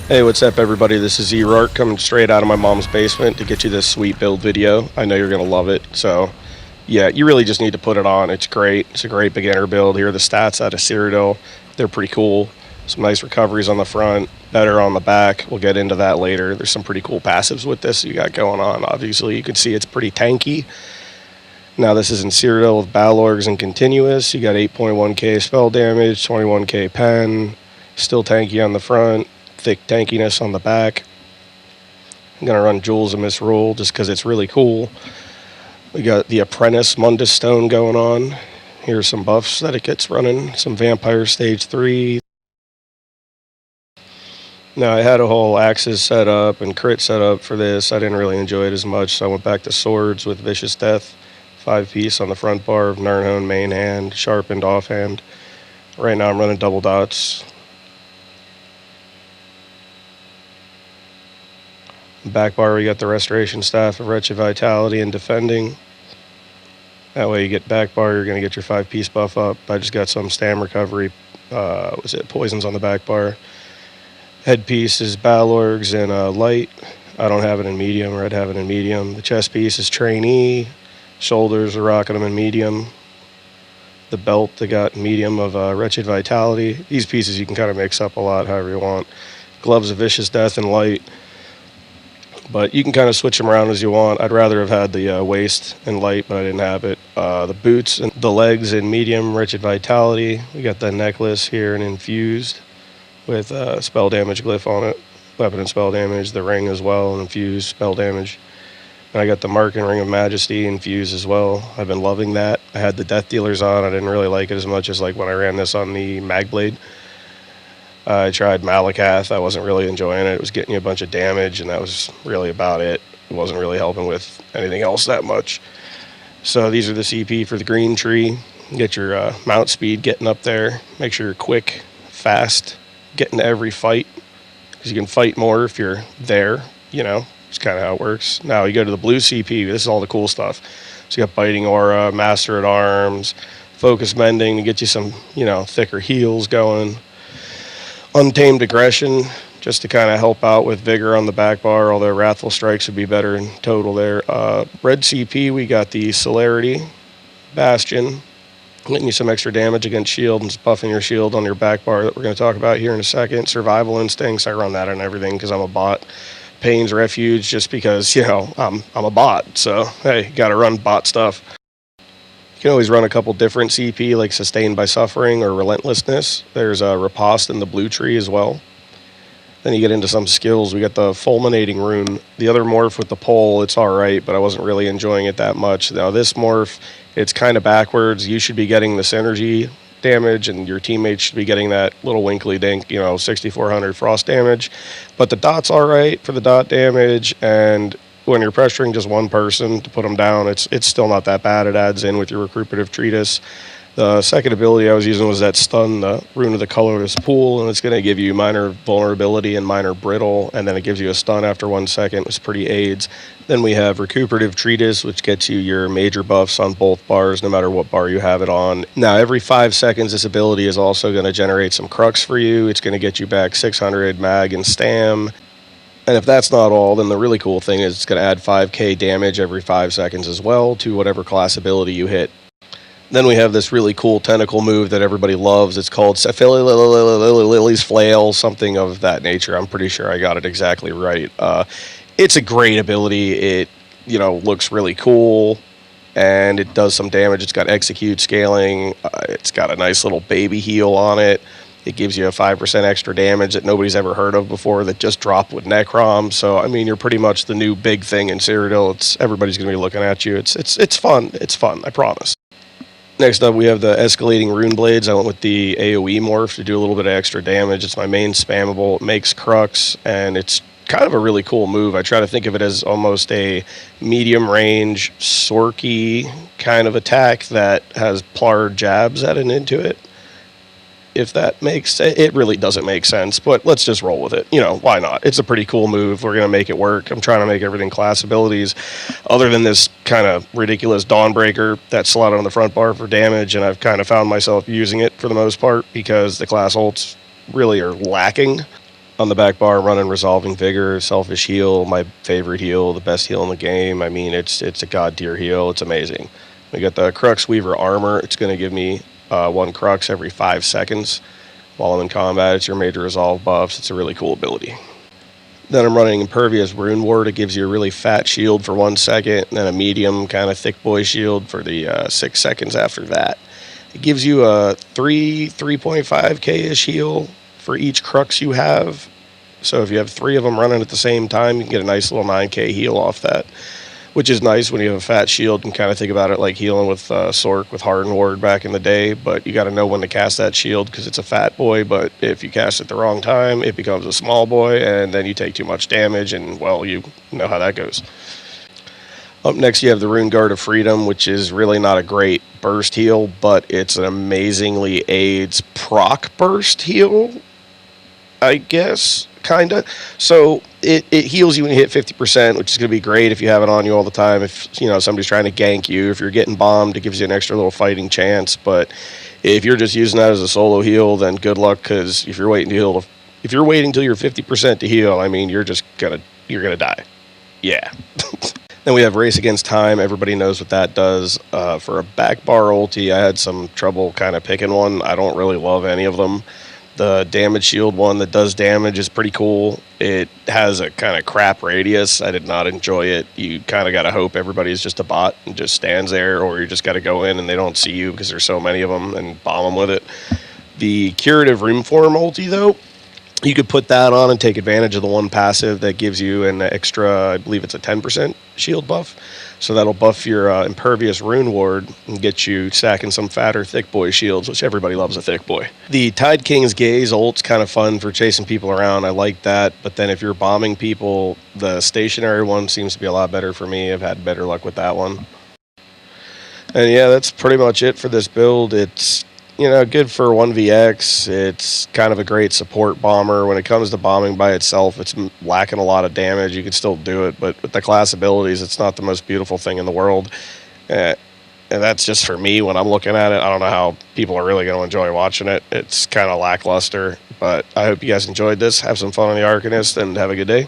Hey, what's up everybody? This is Zero coming straight out of my mom's basement to get you this sweet build video. I know you're going to love it, so yeah, you really just need to put it on. It's great. It's a great beginner build. Here are the stats out of Cyro. They're pretty cool. Some nice recoveries on the front, better on the back. We'll get into that later. There's some pretty cool passives with this you got going on. Obviously, you can see it's pretty tanky. Now this is in Cyro with Balorgs and Continuous. You got 8.1k spell damage, 21k pen, still tanky on the front. Thick tankiness on the back. I'm going to run Jewels of Misrule just because it's really cool. We got the Apprentice Mundus Stone going on. Here's some buffs that it gets running. Some Vampire Stage 3. Now I had a whole Axes set up and crit set up for this. I didn't really enjoy it as much, so I went back to Swords with Vicious Death. 5-piece on the front bar of Nirnhone main hand, sharpened offhand. Right now I'm running double dots. Back bar, we got the Restoration Staff of Wretched Vitality and Defending. That way you get back bar, you're going to get your 5-piece buff up. I just got some Stam Recovery, Poisons on the back bar. Headpiece is Balorgs in light. I don't have it in medium, Red have it in medium. The chest piece is Trainee. Shoulders are rocking them in medium. The belt, they got medium of Wretched Vitality. These pieces you can kind of mix up a lot however you want. Gloves of Vicious Death in light. But you can kind of switch them around as you want. I'd rather have had the waist in light, but I didn't have it. The boots and the legs in medium, Wretched Vitality. We got the necklace here in infused with spell damage glyph on it. Weapon and spell damage. The ring as well, and infused spell damage. And I got the Mark and Ring of Majesty infused as well. I've been loving that. I had the Death Dealers on. I didn't really like it as much as like when I ran this on the Magblade. I tried Malakath. I wasn't really enjoying it. It was getting you a bunch of damage, and that was really about it. It wasn't really helping with anything else that much. So these are the CP for the green tree. Get your mount speed getting up there. Make sure you're quick, fast, getting to every fight. Because you can fight more if you're there, you know. It's kind of how it works. Now you go to the blue CP. This is all the cool stuff. So you got Biting Aura, Master at Arms, Focus Mending to get you some, you know, thicker heals going. Untamed Aggression, just to kind of help out with Vigor on the back bar, although Wrathful Strikes would be better in total there. Red CP, we got the Celerity, Bastion, getting you some extra damage against shield and buffing your shield on your back bar that we're going to talk about here in a second. Survival Instincts, I run that on everything because I'm a bot. Pain's Refuge, just because, you know, I'm a bot, so hey, got to run bot stuff. You can always run a couple different CP, like Sustained by Suffering or Relentlessness. There's a Riposte in the blue tree as well. Then you get into some skills. We got the Fulminating Rune. The other morph with the pole, it's alright, but I wasn't really enjoying it that much. Now this morph, it's kind of backwards. You should be getting the synergy damage, and your teammates should be getting that little winkly dink, you know, 6400 frost damage. But the dot's alright for the dot damage, and when you're pressuring just one person to put them down, it's still not that bad. It adds in with your recuperative treatise. The second ability I was using was that stun, the Rune of the Colorless Pool, and it's going to give you minor vulnerability and minor brittle, and then it gives you a stun after 1 second. It's pretty aids. Then we have recuperative treatise, which gets you your major buffs on both bars, no matter what bar you have it on. Now, every 5 seconds, this ability is also going to generate some crux for you. It's going to get you back 600 mag and stam. And if that's not all, then the really cool thing is it's going to add 5k damage every 5 seconds as well to whatever class ability you hit. Then we have this really cool tentacle move that everybody loves. It's called Lily's Flail, something of that nature. I'm pretty sure I got it exactly right. It's a great ability. It, you know, looks really cool, and it does some damage. It's got execute scaling. It's got a nice little baby heal on it. It gives you a 5% extra damage that nobody's ever heard of before that just dropped with Necrom. So, I mean, you're pretty much the new big thing in Cyrodiil. Everybody's going to be looking at you. It's fun. It's fun, I promise. Next up, we have the Escalating Rune Blades. I went with the AoE morph to do a little bit of extra damage. It's my main spammable. It makes Crux, and it's kind of a really cool move. I try to think of it as almost a medium-range, Sorky kind of attack that has Plar jabs added into it. If that makes it really doesn't make sense, but let's just roll with it. You know, why not? It's a pretty cool move. We're going to make it work. I'm trying to make everything class abilities other than this kind of ridiculous Dawnbreaker that's slotted on the front bar for damage, and I've kind of found myself using it for the most part because the class ults really are lacking. On the back bar, running Resolving Vigor, Selfish Heal, my favorite heal, the best heal in the game. I mean, it's a god tier heal. It's amazing. We got the Crux Weaver armor. It's going to give me 1 Crux every 5 seconds while I'm in combat. It's your major resolve buffs. It's a really cool ability. Then I'm running Impervious Rune Ward. It gives you a really fat shield for 1 second, and then a medium kind of thick boy shield for the 6 seconds after that. It gives you a 3.5k-ish heal for each Crux you have. So if you have 3 of them running at the same time, you can get a nice little 9k heal off that, which is nice when you have a fat shield and kind of think about it like healing with Sork with Hardened Ward back in the day. But you got to know when to cast that shield because it's a fat boy. But if you cast it the wrong time, it becomes a small boy, and then you take too much damage, and well, you know how that goes. Up next, you have the Rune Guard of Freedom, which is really not a great burst heal, but it's an amazingly aids proc burst heal, I guess, kind of. So it heals you when you hit 50%, which is going to be great if you have it on you all the time. If somebody's trying to gank you, if you're getting bombed, it gives you an extra little fighting chance. But if you're just using that as a solo heal, then good luck, because if you're waiting till you're 50% to heal, I mean, you're gonna die. Yeah. Then we have Race Against Time. Everybody knows what that does. For a back bar ulti, I had some trouble kind of picking one. I don't really love any of them. The damage shield one that does damage is pretty cool. It has a kind of crap radius. I did not enjoy it. You kind of got to hope everybody's just a bot and just stands there, or you just got to go in and they don't see you because there's so many of them, and bomb them with it. The Curative Rune Form ulti, though, you could put that on and take advantage of the one passive that gives you an extra, I believe it's a 10% shield buff. So that'll buff your Impervious Rune Ward and get you stacking some fatter thick boy shields, which everybody loves a thick boy. The Tide King's Gaze ult's kind of fun for chasing people around. I like that. But then if you're bombing people, the stationary one seems to be a lot better for me. I've had better luck with that one. And yeah, that's pretty much it for this build. It's good for 1vx. It's kind of a great support bomber. When it comes to bombing by itself, it's lacking a lot of damage. You can still do it, but with the class abilities, it's not the most beautiful thing in the world. And that's just for me when I'm looking at it. I don't know how people are really going to enjoy watching it. It's kind of lackluster, but I hope you guys enjoyed this. Have some fun on the Arcanist, and have a good day.